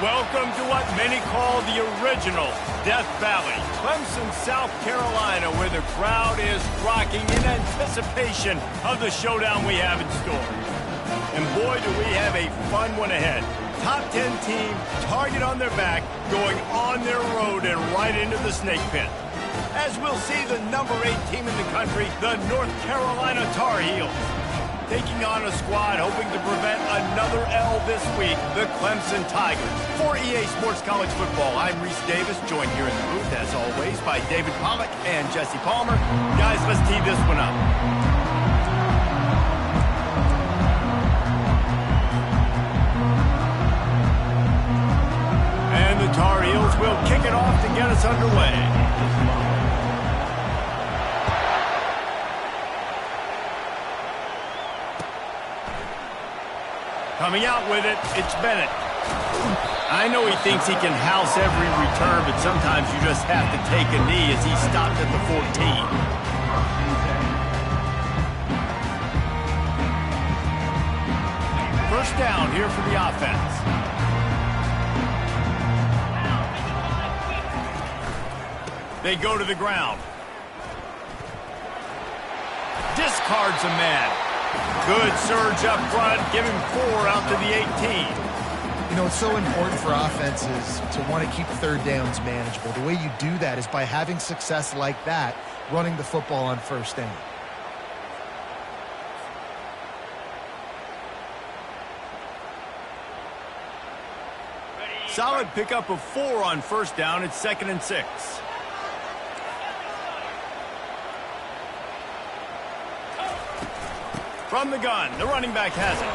Welcome to what many call the original Death Valley, Clemson, South Carolina, where the crowd is rocking in anticipation of the showdown we have in store. And boy, do we have a fun one ahead. Top 10 team, target on their back, going on their road and right into the snake pit. As we'll see the number 8 team in the country, the North Carolina Tar Heels, taking on a squad hoping to prevent another L this week, the Clemson Tigers. For EA Sports College Football, I'm Reese Davis, joined here in the booth, as always, by David Pollack and Jesse Palmer. Guys, let's tee this one up. And the Tar Heels will kick it off to get us underway. Coming out with it, it's Bennett. I know he thinks he can house every return, but sometimes you just have to take a knee as he stopped at the 14. First down here for the offense. They go to the ground. Discards a man. Good surge up front, give him 4 out to the 18. You know, it's so important for offenses to want to keep third downs manageable. The way you do that is by having success like that, running the football on first down. Solid pickup of 4 on first down. It's 2nd and 6. From the gun, the running back has it.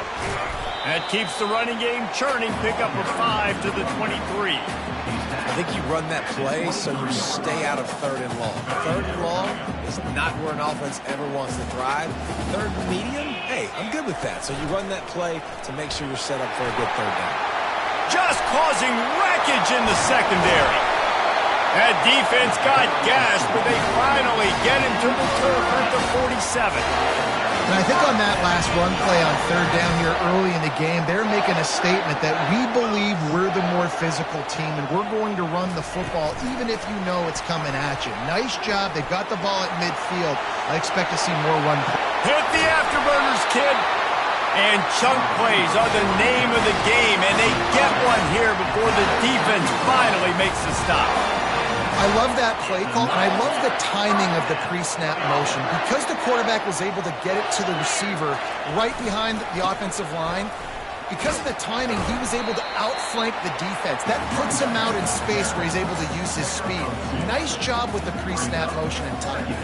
That keeps the running game churning. Pickup of 5 to the 23. I think you run that play so you stay out of 3rd and long. 3rd and long is not where an offense ever wants to drive. 3rd and medium, hey, I'm good with that. So you run that play to make sure you're set up for a good 3rd down. Just causing wreckage in the secondary. That defense got gashed, but they finally get him to the turf at the 47. And I think on that last run play on 3rd down here early in the game, they're making a statement that we believe we're the more physical team and we're going to run the football even if you know it's coming at you. Nice job. They got the ball at midfield. I expect to see more run. Hit the afterburners, kid. And chunk plays are the name of the game, and they get one here before the defense finally makes the stop. I love that play call, and I love the timing of the pre-snap motion. Because the quarterback was able to get it to the receiver right behind the offensive line, because of the timing, he was able to outflank the defense. That puts him out in space where he's able to use his speed. Nice job with the pre-snap motion and timing.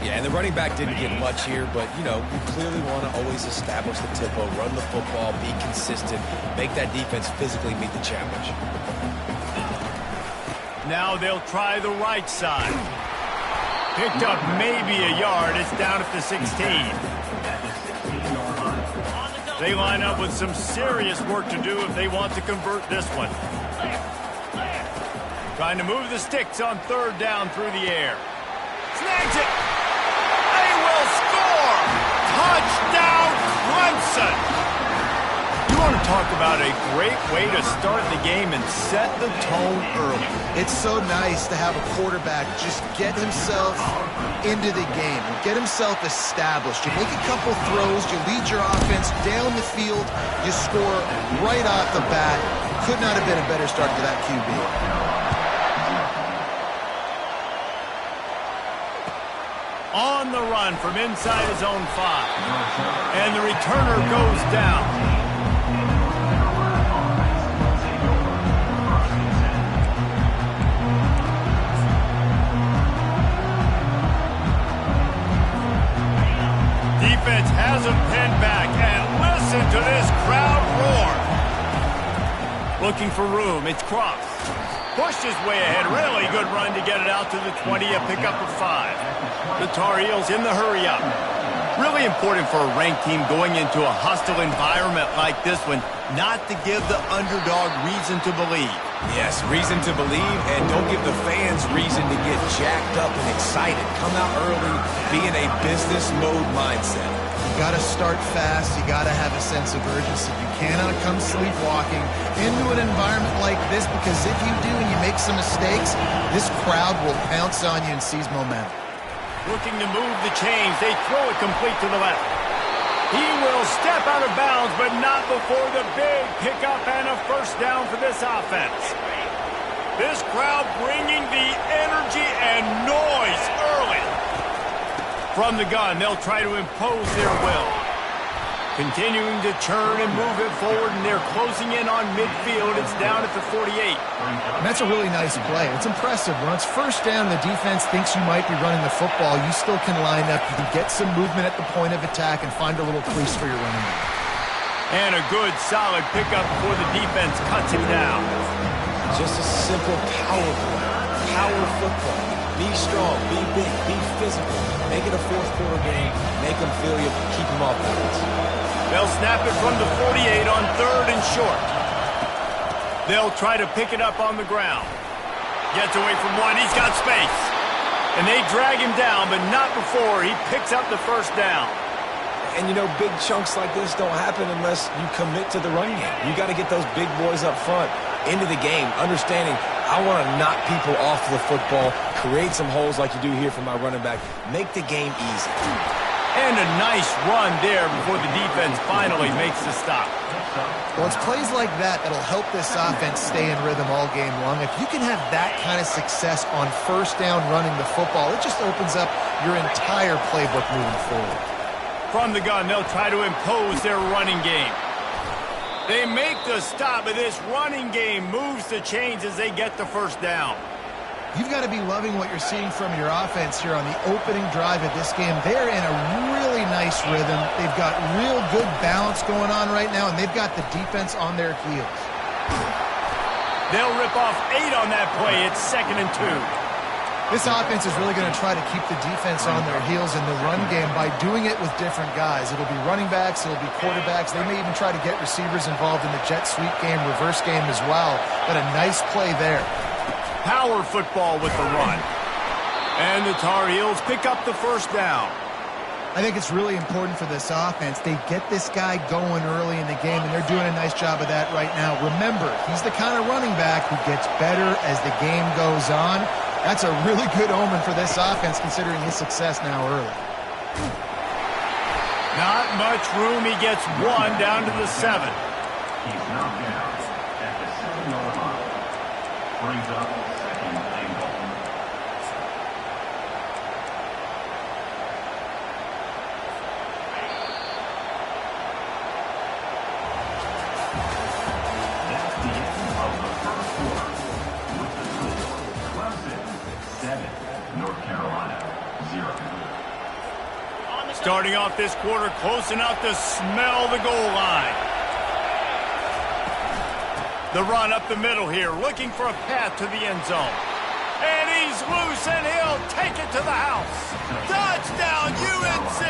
Yeah, and the running back didn't get much here, but, you know, you clearly want to always establish the tempo, run the football, be consistent, make that defense physically meet the challenge. Now they'll try the right side. Picked up maybe a yard. It's down at the 16. They line up with some serious work to do if they want to convert this one. Trying to move the sticks on 3rd down through the air. Snags it. They will score. Touchdown, Clemson. You want to talk about a great way to start the game and set the tone early. It's so nice to have a quarterback just get himself into the game and get himself established. You make a couple throws, you lead your offense down the field, you score right off the bat. Could not have been a better start to that QB. On the run from inside his own 5. And the returner goes down. Defense has him pinned back, and listen to this crowd roar. Looking for room, it's Cross. Pushed his way ahead, really good run to get it out to the 20, a pickup of 5. The Tar Heels in the hurry up. Really important for a ranked team going into a hostile environment like this one, not to give the underdog reason to believe. Yes, reason to believe, and don't give the fans reason to get jacked up and excited. Come out early, be in a business mode mindset. You got to start fast. You got to have a sense of urgency. You cannot come sleepwalking into an environment like this, because if you do and you make some mistakes, this crowd will pounce on you and seize momentum. Looking to move the chains. They throw it complete to the left. He will step out of bounds, but not before the big pickup and a first down for this offense. This crowd bringing the energy and noise early. From the gun, they'll try to impose their will. Continuing to churn and move it forward, and they're closing in on midfield. It's down at the 48. And that's a really nice play. It's impressive. When it's first down, the defense thinks you might be running the football. You still can line up. You can get some movement at the point of attack and find a little crease for your running back. And a good, solid pickup before the defense cuts him down. Just a simple power play. Power football. Be strong, be big, be physical. Make it a fourth-quarter game. Make them feel you. Keep them off balance. They'll snap it from the 48 on 3rd and short. They'll try to pick it up on the ground. Gets away from one. He's got space. And they drag him down, but not before he picks up the first down. And, you know, big chunks like this don't happen unless you commit to the run game. You got to get those big boys up front into the game, understanding I want to knock people off the football, create some holes like you do here for my running back, make the game easy. And a nice run there before the defense finally makes the stop. Well, it's plays like that that'll help this offense stay in rhythm all game long. If you can have that kind of success on first down running the football, it just opens up your entire playbook moving forward. From the gun, they'll try to impose their running game. They make the stop, but this running game moves the chains as they get the first down. You've got to be loving what you're seeing from your offense here on the opening drive of this game. They're in a really nice rhythm. They've got real good balance going on right now, and they've got the defense on their heels. They'll rip off 8 on that play. It's 2nd and 2. This offense is really going to try to keep the defense on their heels in the run game by doing it with different guys. It'll be running backs, it'll be quarterbacks. They may even try to get receivers involved in the jet sweep game, reverse game as well. But a nice play there. Power football with the run. And the Tar Heels pick up the first down. I think it's really important for this offense. They get this guy going early in the game, and they're doing a nice job of that right now. Remember, he's the kind of running back who gets better as the game goes on. That's a really good omen for this offense, considering his success now early. Not much room. He gets 1 down to the 7. He's knocked out at the 7-yard line. Brings up 2nd and goal. That's the end of the first quarter. With the score, Clemson 7, North Carolina 0. Starting off this quarter close enough to smell the goal line. The run up the middle here, looking for a path to the end zone. And he's loose, and he'll take it to the house. Touchdown, UNC!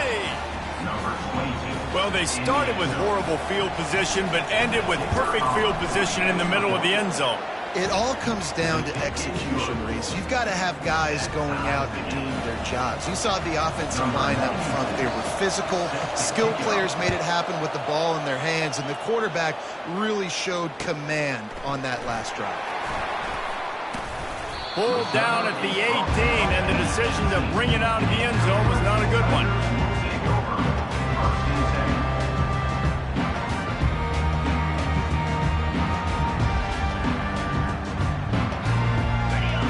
Well, they started with horrible field position, but ended with perfect field position in the middle of the end zone. It all comes down to execution, Reese. You've got to have guys going out and doing their jobs. You saw the offensive line up front. They were physical. Skilled players made it happen with the ball in their hands, and the quarterback really showed command on that last drive. Pulled down at the 18, and the decision to bring it out of the end zone was not a good one.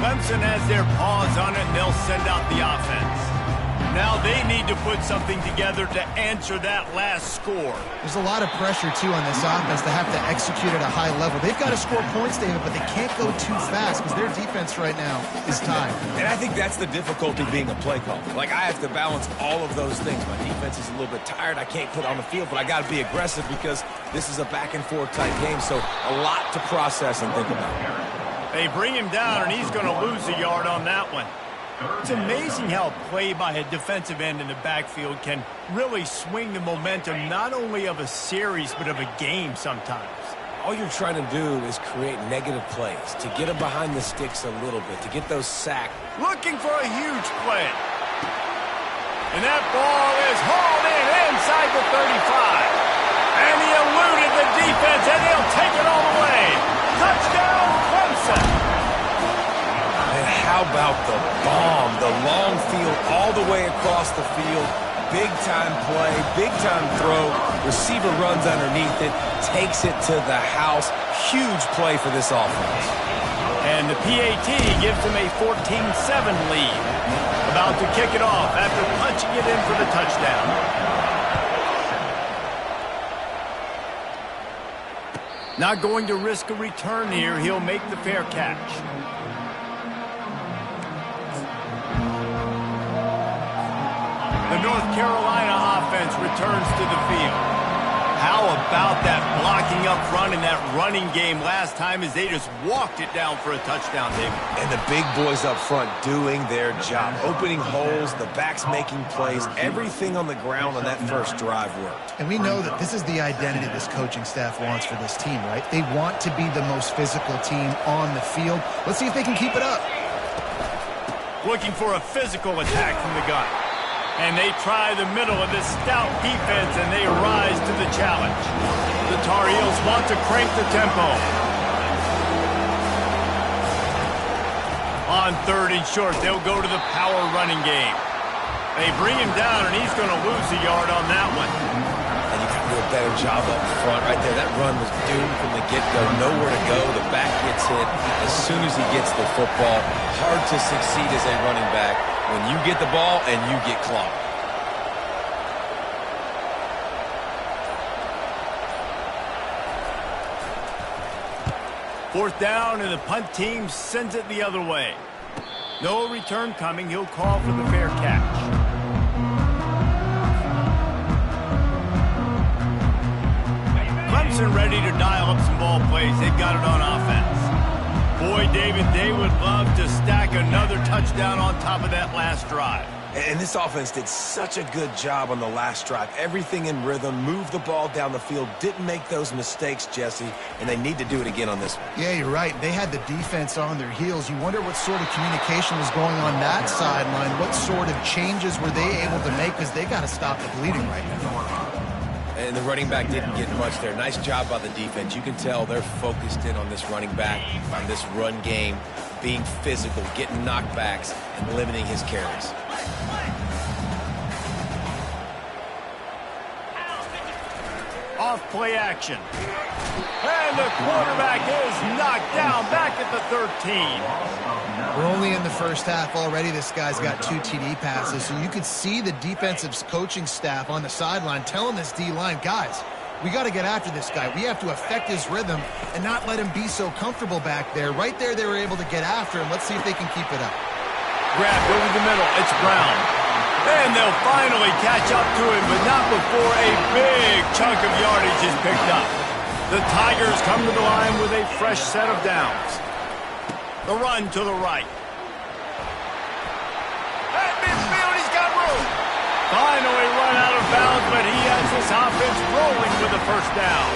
Clemson has their paws on it, and they'll send out the offense. Now they need to put something together to answer that last score. There's a lot of pressure, too, on this offense to have to execute at a high level. They've got to score points, David, but they can't go too fast because their defense right now is tired. And I think that's the difficulty being a play caller. Like, I have to balance all of those things. My defense is a little bit tired. I can't put on the field, but I got to be aggressive because this is a back-and-forth type game, so a lot to process and think about. They bring him down, and he's going to lose a yard on that one. It's amazing how play by a defensive end in the backfield can really swing the momentum not only of a series but of a game sometimes. All you're trying to do is create negative plays, to get them behind the sticks a little bit, to get those sacked. Looking for a huge play. And that ball is hauled in inside the 35. And he eluded the defense, and he'll take it all the way. Touchdown, Clemson. And how about the bomb? The long field all the way across the field. Big-time play, big-time throw. Receiver runs underneath it, takes it to the house. Huge play for this offense. And the PAT gives them a 14-7 lead. About to kick it off after punching it in for the touchdown. Not going to risk a return here. He'll make the fair catch. The North Carolina offense returns to the field. How about that blocking up front in that running game last time as they just walked it down for a touchdown, David? And the big boys up front doing their job. Opening holes, the backs making plays. Everything on the ground on that first drive worked. And we know that this is the identity this coaching staff wants for this team, right? They want to be the most physical team on the field. Let's see if they can keep it up. Looking for a physical attack from the gun. And they try the middle of this stout defense, and they rise to the challenge. The Tar Heels want to crank the tempo. On 3rd and short, they'll go to the power running game. They bring him down, and he's going to lose a yard on that one. And you got to do a better job up front right there. That run was doomed from the get-go. Nowhere to go. The back gets hit as soon as he gets the football. Hard to succeed as a running back when you get the ball and you get clocked. Fourth down, and the punt team sends it the other way. No return coming. He'll call for the fair catch. Clemson ready to dial up some ball plays. They've got it on offense. Boy, David, they would love to stack another touchdown on top of that last drive. And this offense did such a good job on the last drive. Everything in rhythm, moved the ball down the field, didn't make those mistakes, Jesse, and they need to do it again on this one. Yeah, you're right. They had the defense on their heels. You wonder what sort of communication was going on that sideline. What sort of changes were they able to make, because they got to stop the bleeding right now. And the running back didn't get much there. Nice job by the defense. You can tell they're focused in on this running back, on this run game, being physical, getting knockbacks, and limiting his carries. Off play action. And the quarterback is knocked down back at the 13. We're only in the first half already. This guy's got 2 TD passes, so you could see the defensive coaching staff on the sideline telling this D-line, guys, we got to get after this guy. We have to affect his rhythm and not let him be so comfortable back there. Right there, they were able to get after him. Let's see if they can keep it up. Grabbed over the middle. It's Brown. And they'll finally catch up to him, but not before a big chunk of yardage is picked up. The Tigers come to the line with a fresh set of downs. The run to the right. At midfield, he's got room. Finally run out of bounds, but he has this offense rolling with a first down.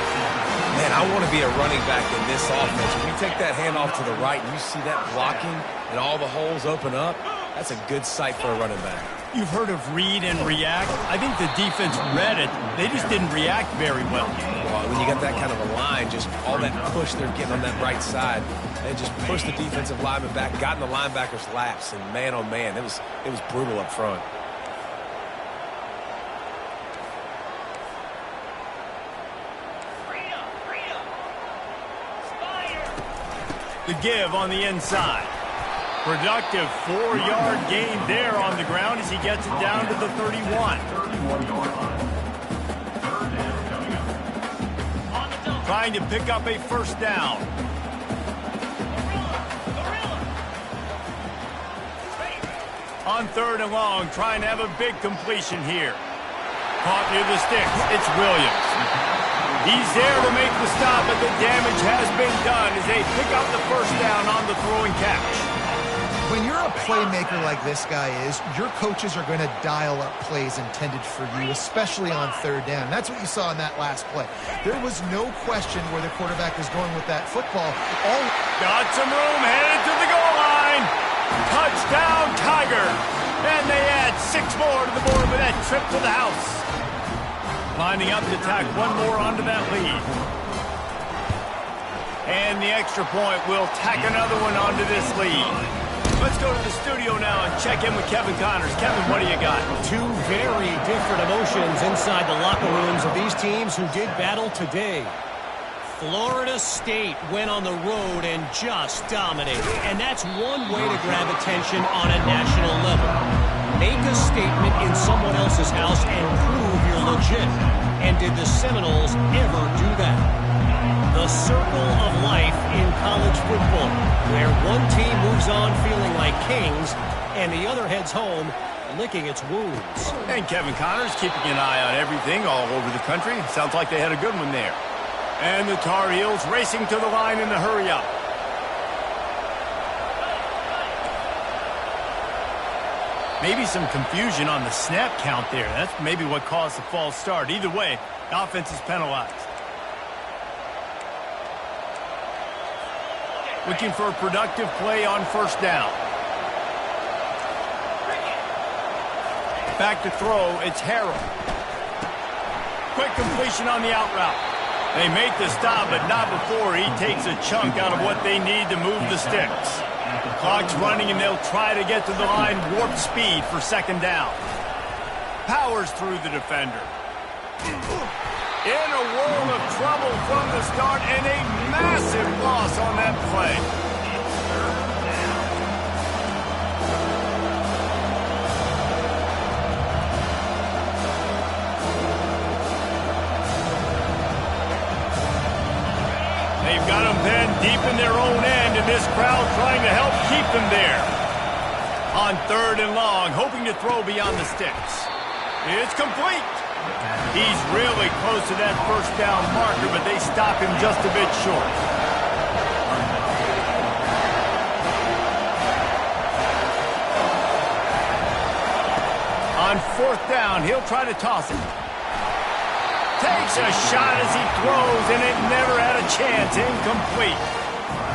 Man, I want to be a running back in this offense. When you take that handoff to the right and you see that blocking and all the holes open up, that's a good sight for a running back. You've heard of read and react. I think the defense read it. They just didn't react very well. Well, when you got that kind of a line, just all that push they're getting on that right side, they just pushed the defensive lineman back, got in the linebacker's laps, and man, oh man, it was brutal up front. The give on the inside. Productive 4-yard gain there on the ground as he gets it down to the 31. Trying to pick up a first down. On 3rd and long, trying to have a big completion here. Caught near the sticks. It's Williams. He's there to make the stop, but the damage has been done as they pick up the first down on the throwing catch. When you're a playmaker like this guy is, your coaches are going to dial up plays intended for you, especially on 3rd down. That's what you saw in that last play. There was no question where the quarterback was going with that football. Got some room, headed to the goal line. Touchdown, Tigers. And they add 6 more to the board with that trip to the house. Lining up to tack one more onto that lead. And the extra point will tack another one onto this lead. Let's go to the studio now and check in with Kevin Connors. Kevin, what do you got? Two very different emotions inside the locker rooms of these teams who did battle today. Florida State went on the road and just dominated. And that's one way to grab attention on a national level. Make a statement in someone else's house and prove you're legit. And did the Seminoles ever do that? The circle of life in college football, where one team moves on feeling like kings and the other heads home licking its wounds. And Kevin Connors keeping an eye on everything all over the country. Sounds like they had a good one there. And the Tar Heels racing to the line in the hurry-up. Maybe some confusion on the snap count there. That's maybe what caused the false start. Either way, the offense is penalized. Looking for a productive play on first down. Back to throw, it's Harrell. Quick completion on the out route. They make the stop, but not before he takes a chunk out of what they need to move the sticks. Clock's running, and they'll try to get to the line warp speed for second down. Powers through the defender. In a world of trouble from the start, and a massive loss on that play. They've got them then deep in their own end, and this crowd trying to help keep them there. On 3rd and long, hoping to throw beyond the sticks. It's complete. He's really close to that first down marker, but they stop him just a bit short. On 4th down, he'll try to toss it. Takes a shot as he throws, and it never had a chance. Incomplete.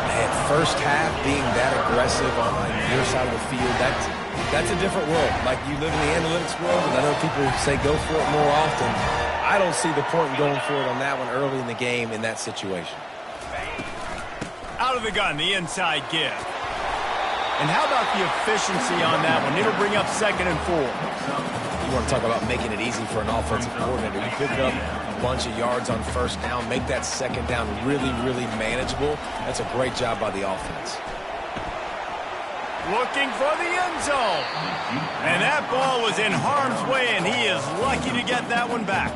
Man, first half being that aggressive on your side of the field, that's a different world. Like, you live in the analytics world, and I know people say go for it more often. I don't see the point in going for it on that one early in the game in that situation. Out of the gun, the inside give. And how about the efficiency on that one? It'll bring up 2nd and 4. You want to talk about making it easy for an offensive coordinator. You pick up a bunch of yards on first down, make that second down really, really manageable. That's a great job by the offense. Looking for the end zone. And that ball was in harm's way, and he is lucky to get that one back.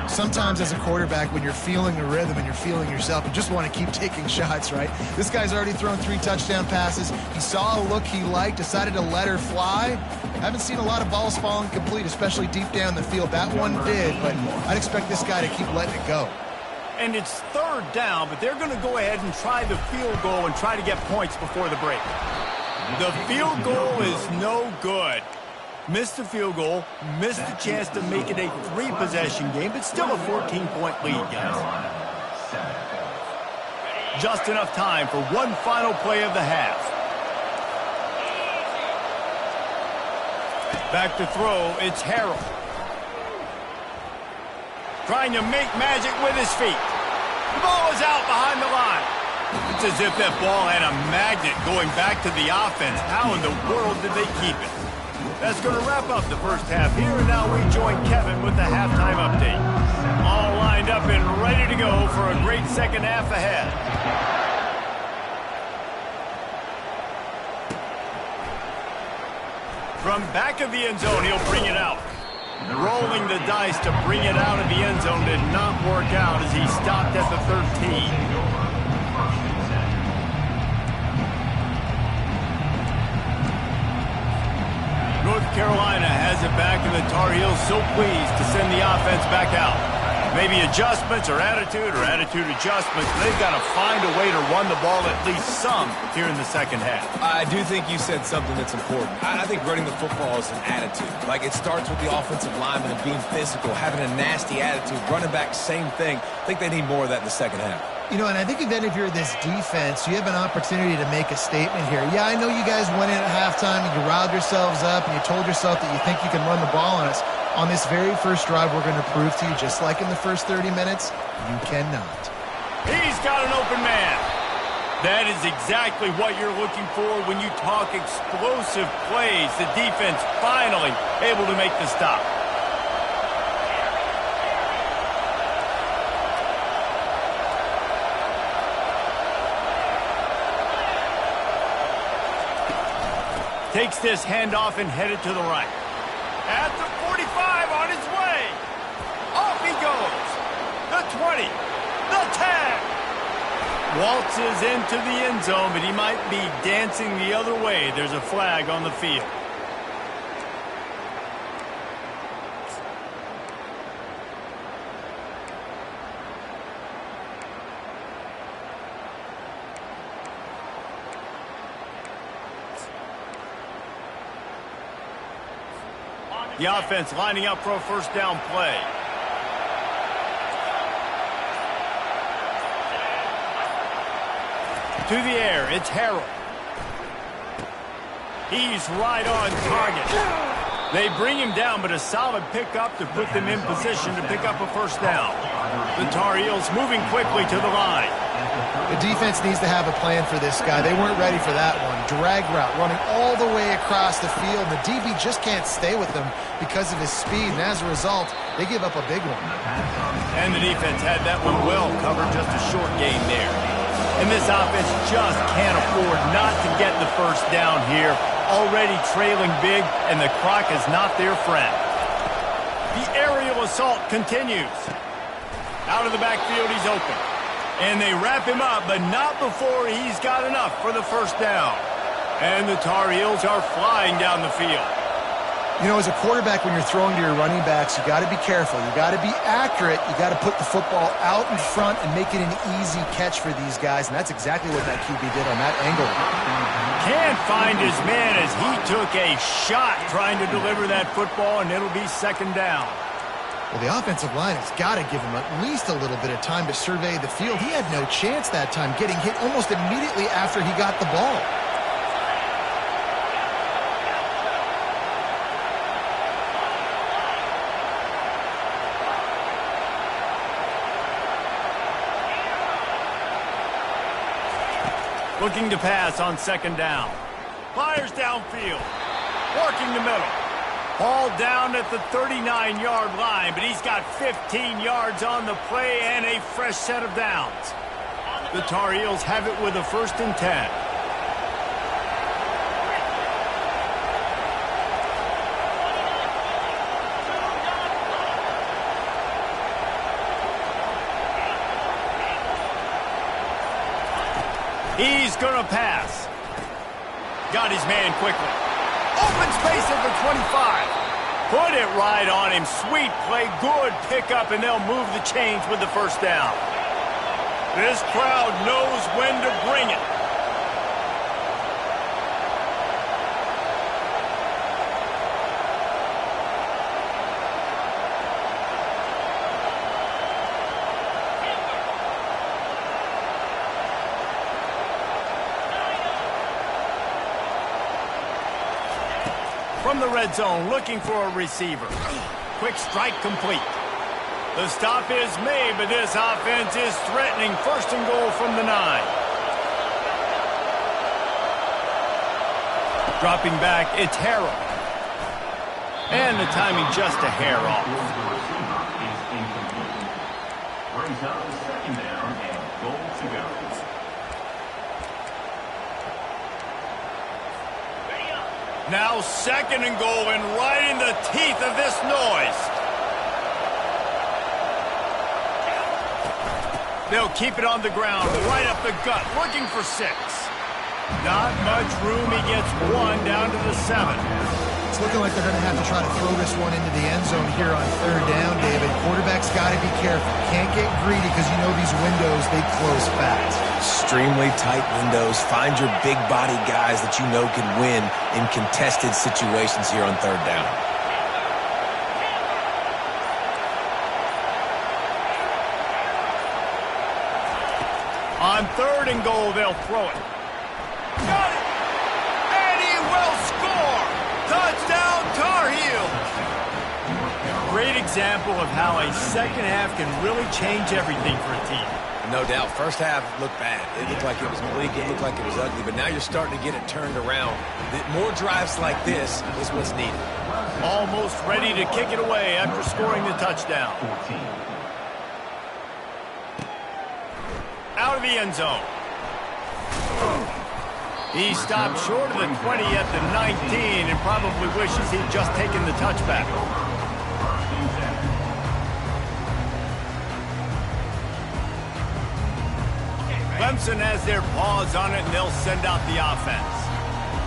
Sometimes as a quarterback, when you're feeling the rhythm and you're feeling yourself, you just want to keep taking shots, right? This guy's already thrown 3 touchdown passes. He saw a look he liked, decided to let her fly. Haven't seen a lot of balls falling complete, especially deep down the field. That one did, but I'd expect this guy to keep letting it go. And it's 3rd down, but they're going to go ahead and try the field goal and try to get points before the break. The field goal is no good. Missed the field goal, missed the chance to make it a 3-possession game, but still a 14-point lead, guys. Just enough time for one final play of the half. Back to throw, it's Harrell. Trying to make magic with his feet. The ball is out behind the line. It's as if that ball had a magnet going back to the offense. How in the world did they keep it? That's going to wrap up the first half here, and now we join Kevin with the halftime update. All lined up and ready to go for a great second half ahead. From back of the end zone, he'll bring it out. Rolling the dice to bring it out of the end zone did not work out as he stopped at the 13. North Carolina has it back, and the Tar Heels so pleased to send the offense back out. Maybe adjustments or attitude adjustments. They've got to find a way to run the ball at least some here in the second half. I do think you said something that's important. I think running the football is an attitude. Like, it starts with the offensive lineman and being physical, having a nasty attitude. Running back, same thing. I think they need more of that in the second half. You know, and I think even if you're this defense, you have an opportunity to make a statement here. Yeah, I know you guys went in at halftime and you riled yourselves up and you told yourself that you think you can run the ball on us. On this very first drive, we're going to prove to you, just like in the first 30 minutes, you cannot. He's got an open man. That is exactly what you're looking for when you talk explosive plays. The defense finally able to make the stop. Takes this handoff and headed to the right. At the 45, on his way. Off he goes. The 20. The 10. Waltzes into the end zone, but he might be dancing the other way. There's a flag on the field. The offense lining up for a first down play. To the air, it's Harrell. He's right on target. They bring him down, but a solid pickup to put them in position to pick up a first down. The Tar Heels moving quickly to the line. The defense needs to have a plan for this guy. They weren't ready for that one. Drag route, running all the way across the field. The DB just can't stay with him because of his speed, and as a result, they give up a big one. And the defense had that one well covered, just a short gain there. And this offense just can't afford not to get the first down here. Already trailing big, and the clock is not their friend. The aerial assault continues. Out of the backfield, he's open. And they wrap him up, but not before he's got enough for the first down. And the Tar Heels are flying down the field. You know, as a quarterback, when you're throwing to your running backs, you got to be careful. You got to be accurate. You got to put the football out in front and make it an easy catch for these guys, and that's exactly what that QB did on that angle. Can't find his man as he took a shot trying to deliver that football, and it'll be second down. Well, the offensive line has got to give him at least a little bit of time to survey the field. He had no chance that time, getting hit almost immediately after he got the ball. Looking to pass on second down. Fires downfield. Working the middle. Ball down at the 39-yard line, but he's got 15 yards on the play and a fresh set of downs. The Tar Heels have it with a 1st and 10. He's going to pass. Got his man quickly. Open space at the 25. Put it right on him. Sweet play, good pickup, and they'll move the chains with the first down. This crowd knows when to bring it. From the red zone, looking for a receiver. Quick strike complete. The stop is made, but this offense is threatening 1st and goal from the 9. Dropping back, it's Harrell. And the timing just a hair off. The receiver is incomplete. Brings up the second down and goal to go. Now 2nd and goal, and right in the teeth of this noise. They'll keep it on the ground, right up the gut, looking for 6. Not much room. He gets 1 down to the 7. It's looking like they're going to have to try to throw this one into the end zone here on 3rd down, David. Quarterback's got to be careful. Can't get greedy because you know these windows, they close fast. Extremely tight windows. Find your big body guys that you know can win in contested situations here on 3rd down. On 3rd and goal, they'll throw it. Got it! And he will score! Touchdown, Tar Heels! Great example of how a second half can really change everything for a team. No doubt. First half looked bad. It looked like it was bleak. It looked like it was ugly. But now you're starting to get it turned around. More drives like this is what's needed. Almost ready to kick it away after scoring the touchdown. Out of the end zone. He stopped short of the 20 at the 19 and probably wishes he'd just taken the touchback. Clemson has their paws on it, and they'll send out the offense.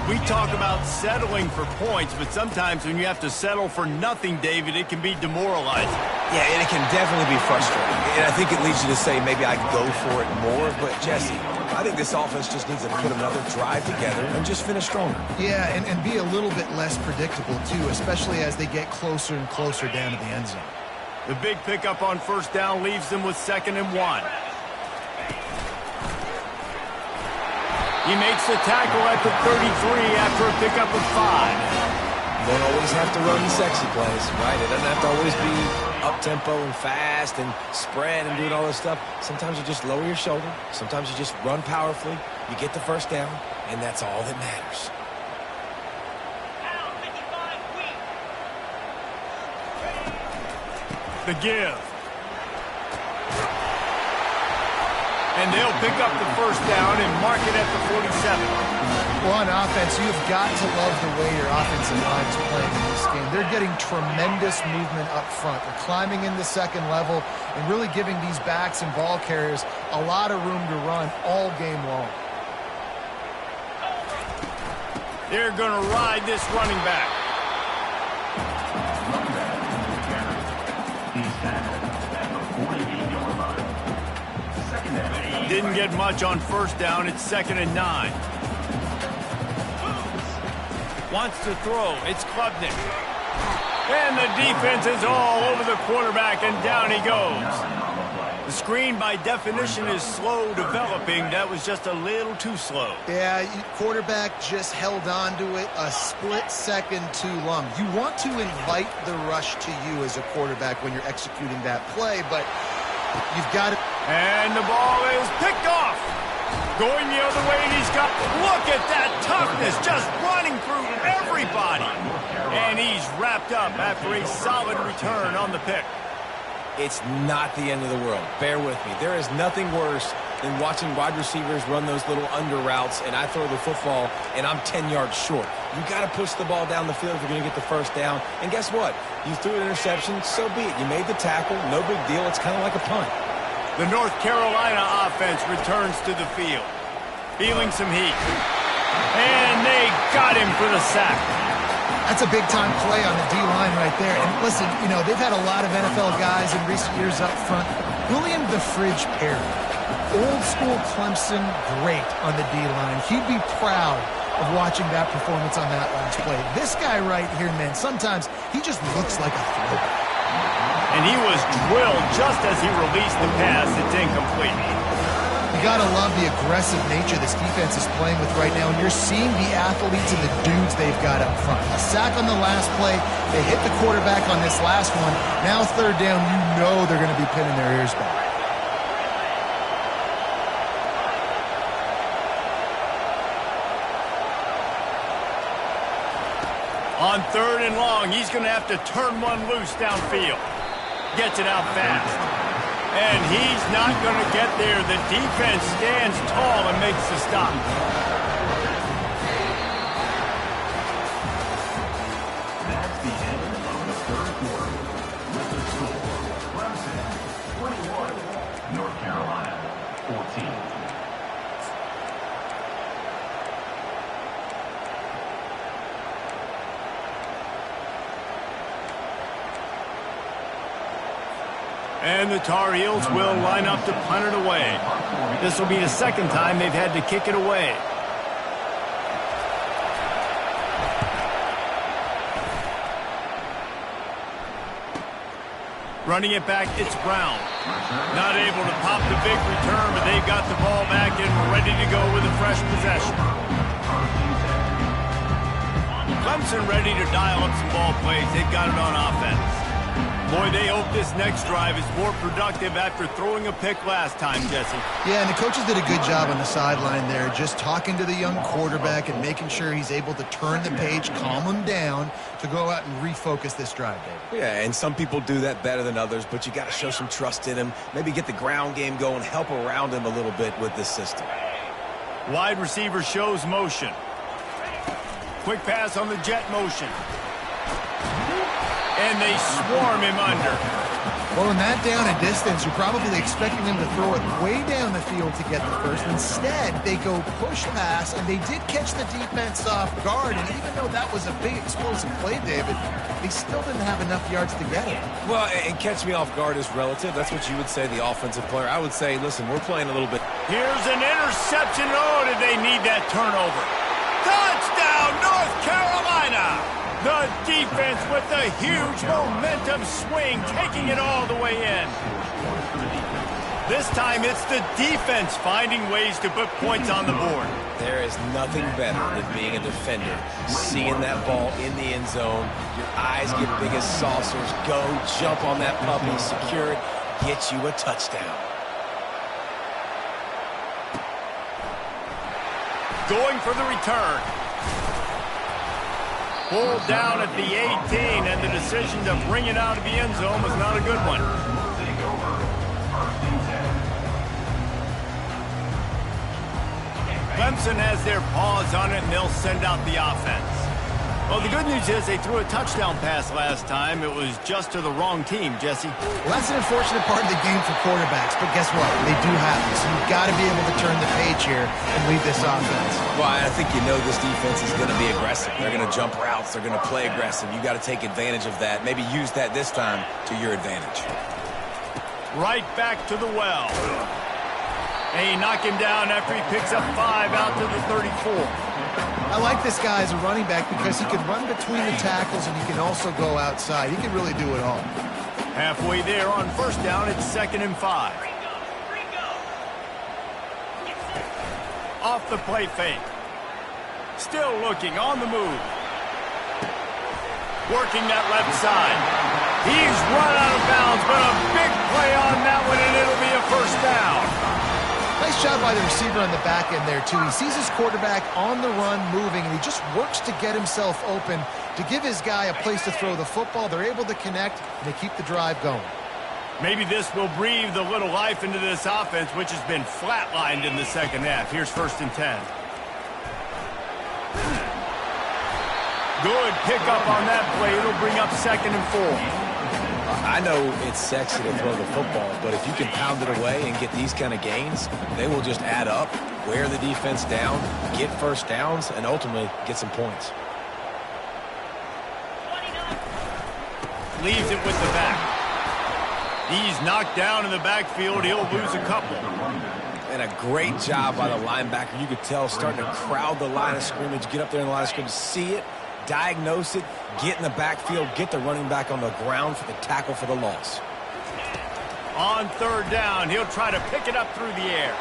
We talk about settling for points, but sometimes when you have to settle for nothing, David, it can be demoralizing. Yeah, and it can definitely be frustrating. And I think it leads you to say maybe I go for it more. But, Jesse, I think this offense just needs to put another drive together and just finish stronger. Yeah, and be a little bit less predictable, too, especially as they get closer and closer down to the end zone. The big pickup on 1st down leaves them with 2nd and 1. He makes the tackle at the 33 after a pickup of 5. You don't always have to run the sexy plays, right? It doesn't have to always be up-tempo and fast and spread and doing all this stuff. Sometimes you just lower your shoulder. Sometimes you just run powerfully. You get the 1st down, and that's all that matters. The give. And they'll pick up the 1st down and mark it at the 47. Well, on offense, you've got to love the way your offensive line is playing in this game. They're getting tremendous movement up front. They're climbing in the 2nd level and really giving these backs and ball carriers a lot of room to run all game long. They're going to ride this running back. Didn't get much on 1st down. It's 2nd and 9. Wants to throw. It's Klubnik. And the defense is all over the quarterback, and down he goes. The screen, by definition, is slow developing. That was just a little too slow. Yeah, quarterback just held on to it a split second too long. You want to invite the rush to you as a quarterback when you're executing that play, but you've got to... And the ball is picked off. Going the other way, and he's got... Look at that toughness, just running through everybody. And he's wrapped up after a solid return on the pick. It's not the end of the world. Bear with me. There is nothing worse than watching wide receivers run those little under routes, and I throw the football, and I'm 10 yards short. You got to push the ball down the field if you're going to get the 1st down. And guess what? You threw an interception, so be it. You made the tackle, no big deal. It's kind of like a punt. The North Carolina offense returns to the field, feeling some heat. And they got him for the sack. That's a big-time play on the D-line right there. And listen, you know, they've had a lot of NFL guys in recent years up front. William the Fridge Perry, old-school Clemson, great on the D-line. He'd be proud of watching that performance on that last play. This guy right here, man, sometimes he just looks like a throwback. And he was drilled just as he released the pass. It's incomplete. You got to love the aggressive nature this defense is playing with right now, and you're seeing the athletes and the dudes they've got up front. A sack on the last play. They hit the quarterback on this last one. Now 3rd down, you know they're going to be pinning their ears back. On 3rd and long, he's going to have to turn one loose downfield. Gets it out fast. And he's not going to get there. The defense stands tall and makes the stop. That's the end of the 3rd quarter. With the score, Clemson 21, North Carolina 14. And the Tar Heels will line up to punt it away. This will be the 2nd time they've had to kick it away. Running it back, it's Brown. Not able to pop the big return, but they've got the ball back. ready to go with a fresh possession. Clemson ready to dial up some ball plays. They've got it on offense. Boy, they hope this next drive is more productive after throwing a pick last time, Jesse. Yeah, and the coaches did a good job on the sideline there, just talking to the young quarterback and making sure he's able to turn the page, calm him down to go out and refocus this drive, David. Yeah, and some people do that better than others, but you got to show some trust in him, maybe get the ground game going, help around him a little bit with this system. Wide receiver shows motion. Quick pass on the jet motion. And they swarm him under. Well, in that down and distance, you're probably expecting him to throw it way down the field to get the first. Instead, they go push pass, and they did catch the defense off guard. And even though that was a big explosive play, David, they still didn't have enough yards to get it. Well, and catch me off guard is relative. That's what you would say, the offensive player. I would say, listen, we're playing a little bit. Here's an interception. Oh, did they need that turnover? Touchdown, North Carolina! The defense with the huge momentum swing, taking it all the way in. This time it's the defense finding ways to put points on the board. There is nothing better than being a defender, seeing that ball in the end zone, your eyes get big as saucers, go, jump on that puppy, secure it, get you a touchdown. Going for the return. Pulled down at the 18, and the decision to bring it out of the end zone was not a good one. Clemson has their paws on it, and they'll send out the offense. Well, the good news is they threw a touchdown pass last time. It was just to the wrong team, Jesse. Well, that's an unfortunate part of the game for quarterbacks, but guess what? They do happen, so you've got to be able to turn the page here and lead this offense. Well, I think you know this defense is going to be aggressive. They're going to jump routes. They're going to play aggressive. You got to take advantage of that. Maybe use that this time to your advantage. Right back to the well. And he knocked him down after he picks up 5 out to the 34. I like this guy as a running back because he can run between the tackles and he can also go outside. He can really do it all. Halfway there on first down, it's 2nd and 5. Off the play fake. Still looking on the move. Working that left side. He's run out of bounds, but a big play on that one, and it'll be a first down. Nice job by the receiver on the back end there, too. He sees his quarterback on the run moving, and he just works to get himself open to give his guy a place to throw the football. They're able to connect, and they keep the drive going. Maybe this will breathe a little life into this offense, which has been flatlined in the second half. Here's 1st and 10. Good pickup on that play. It'll bring up 2nd and 4. I know it's sexy to throw the football, but if you can pound it away and get these kind of gains, they will just add up, wear the defense down, get first downs, and ultimately get some points. Leaves it with the back. He's knocked down in the backfield. He'll lose a couple. And a great job by the linebacker. You could tell starting to crowd the line of scrimmage, get up there in the line of scrimmage, see it, diagnose it, get in the backfield, get the running back on the ground for the tackle for the loss. On 3rd down, he'll try to pick it up through the air.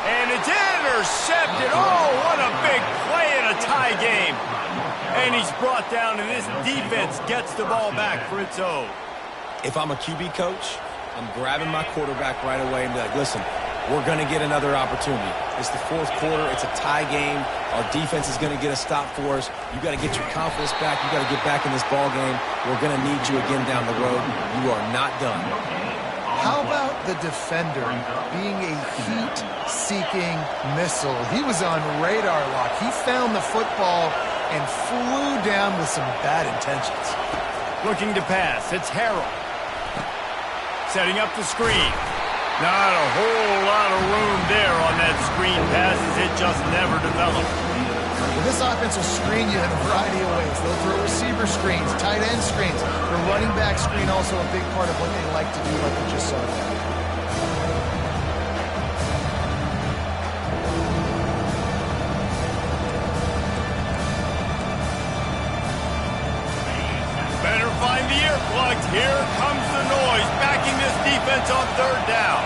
And it's intercepted. Oh, what a big play in a tie game. And he's brought down, and this defense gets the ball back for its own. If I'm a QB coach, I'm grabbing my quarterback right away and be like, listen, we're going to get another opportunity. It's the 4th quarter. It's a tie game. Our defense is going to get a stop for us. You got to get your confidence back. You got to get back in this ball game. We're going to need you again down the road. You are not done. How about the defender being a heat-seeking missile? He was on radar lock. He found the football and flew down with some bad intentions. Looking to pass. It's Harrell. Setting up the screen. Not a whole lot of room there on that screen passes. It just never developed. Well, this offense will screen you in a variety of ways. They'll throw receiver screens, tight end screens. The running back screen also a big part of what they like to do, like we just saw there. Better find the earplugs. Here comes the noise, backing this defense on 3rd down.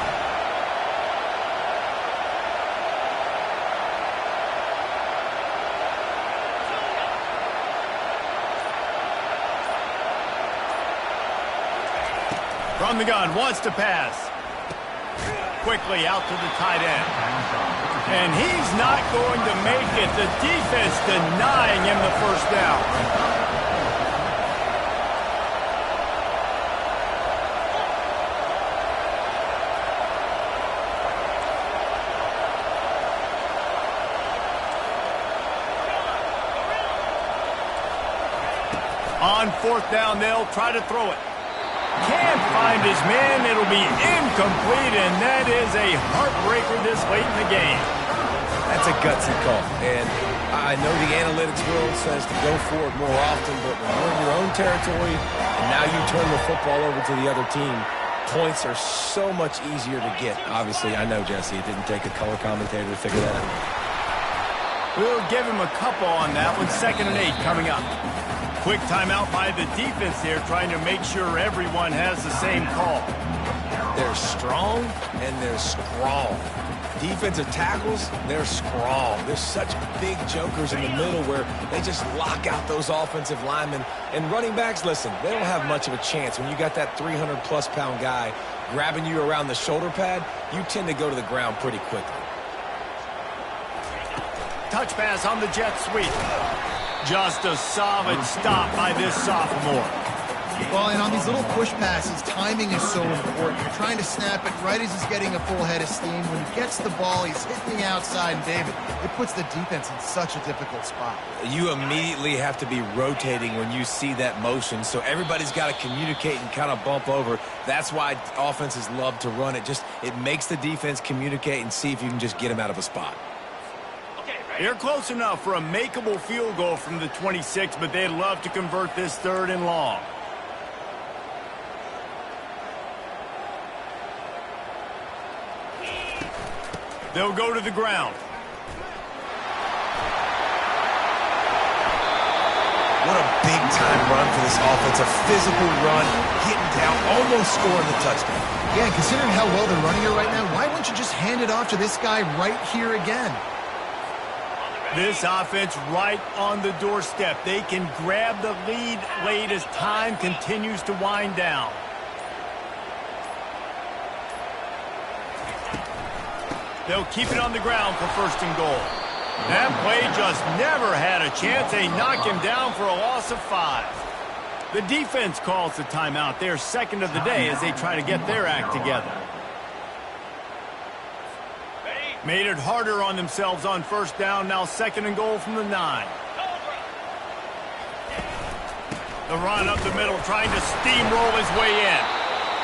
From the gun, wants to pass. Quickly out to the tight end. And he's not going to make it. The defense denying him the first down. On fourth down, they'll try to throw it. Can't find his man. It'll be incomplete, and that is a heartbreaker this late in the game. That's a gutsy call, and I know the analytics world says to go for it more often, but when you're in your own territory and now you turn the football over to the other team, points are so much easier to get. Obviously, I know, Jesse, it didn't take a color commentator to figure that out. We'll give him a couple on that one. 2nd and 8 coming up. Quick timeout by the defense there, trying to make sure everyone has the same call. They're strong and they're strong. Defensive tackles, they're strong. There's such big jokers in the middle where they just lock out those offensive linemen. And running backs, listen, they don't have much of a chance. When you got that 300-plus pound guy grabbing you around the shoulder pad, you tend to go to the ground pretty quickly. Touch pass on the jet sweep. Just a solid stop by this sophomore. Well, and on these little push passes, timing is so important. You're trying to snap it right as he's getting a full head of steam. When he gets the ball, he's hitting the outside, and David, it puts the defense in such a difficult spot. You immediately have to be rotating when you see that motion, so everybody's got to communicate and kind of bump over. That's why offenses love to run it. It makes the defense communicate and see if you can just get him out of a spot. They're close enough for a makeable field goal from the 26, but they'd love to convert this 3rd and long. They'll go to the ground. What a big-time run for this offense. A physical run, getting down, almost scoring the touchdown. Yeah, and considering how well they're running it right now, why wouldn't you just hand it off to this guy right here again? This offense right on the doorstep. They can grab the lead late as time continues to wind down. They'll keep it on the ground for 1st and goal. That play just never had a chance. They knock him down for a loss of 5. The defense calls the timeout. Their 2nd of the day as they try to get their act together. Made it harder on themselves on 1st down. Now 2nd and goal from the 9. The run up the middle, trying to steamroll his way in.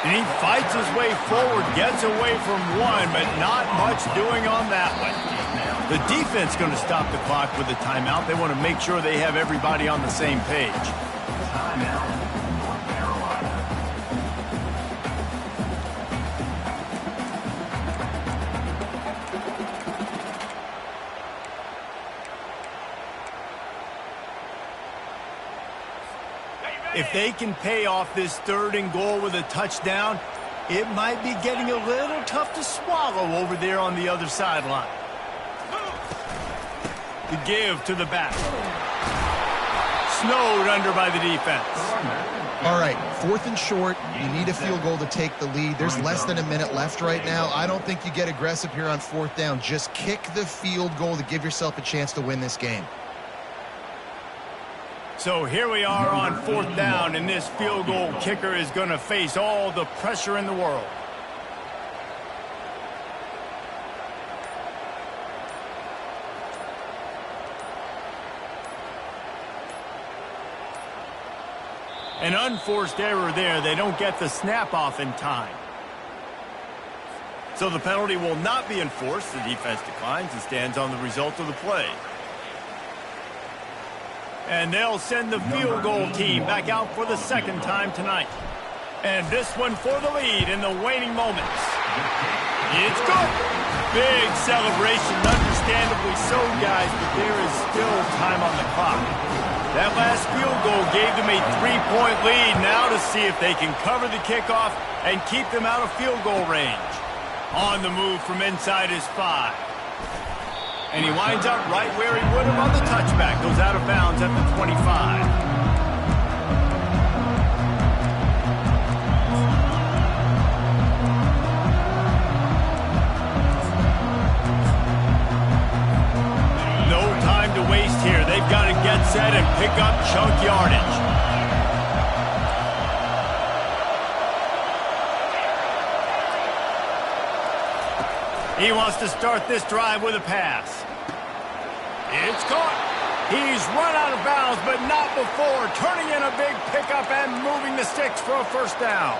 And he fights his way forward, gets away from one, but not much doing on that one. The defense going to stop the clock with a timeout. They want to make sure they have everybody on the same page. Timeout, North Carolina. If they can pay off this 3rd and goal with a touchdown, it might be getting a little tough to swallow over there on the other sideline. The give to the back. Snowed under by the defense. All right, 4th and short. You need a field goal to take the lead. There's less than a minute left right now. I don't think you get aggressive here on 4th down. Just kick the field goal to give yourself a chance to win this game. So here we are on 4th down, and this field goal kicker is going to face all the pressure in the world. An unforced error there. They don't get the snap off in time. So the penalty will not be enforced. The defense declines and stands on the result of the play. And they'll send the field goal team back out for the 2nd time tonight. And this one for the lead in the waning moments. It's good. Big celebration, understandably so, guys, but there is still time on the clock. That last field goal gave them a 3-point lead. Now to see if they can cover the kickoff and keep them out of field goal range. On the move from inside his 5. And he winds up right where he would have on the touchback. Goes out of bounds at the 25. reset and pick up chunk yardage. He wants to start this drive with a pass. It's caught. He's run out of bounds, but not before turning in a big pickup and moving the sticks for a first down.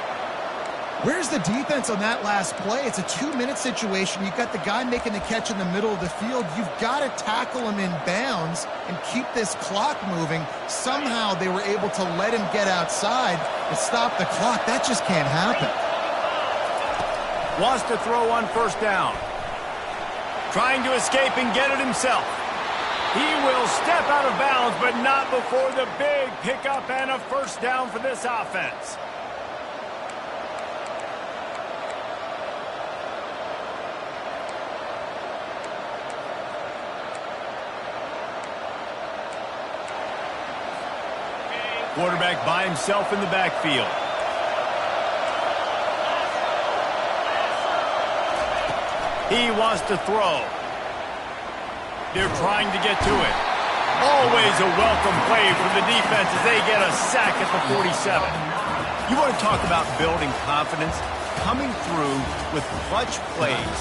Where's the defense on that last play? It's a 2-minute situation. You've got the guy making the catch in the middle of the field. You've got to tackle him in bounds and keep this clock moving. Somehow they were able to let him get outside and stop the clock. That just can't happen. Wants to throw on first down. Trying to escape and get it himself. He will step out of bounds, but not before the big pickup and a first down for this offense. Quarterback by himself in the backfield. He wants to throw. They're trying to get to it. Always a welcome play from the defense as they get a sack at the 47. You want to talk about building confidence? Coming through with clutch plays,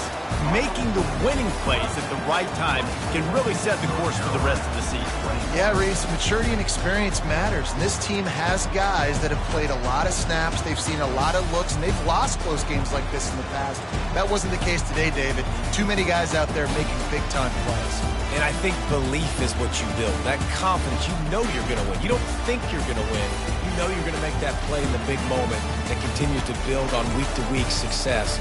making the winning plays at the right time can really set the course for the rest of the season. Yeah, Reese, maturity and experience matters. And this team has guys that have played a lot of snaps. They've seen a lot of looks, and they've lost close games like this in the past. That wasn't the case today, David. Too many guys out there making big-time plays. And I think belief is what you build. That confidence, you know you're going to win. You don't think you're going to win. You know you're going to make that play in the big moment that continues to build on week-to-week success.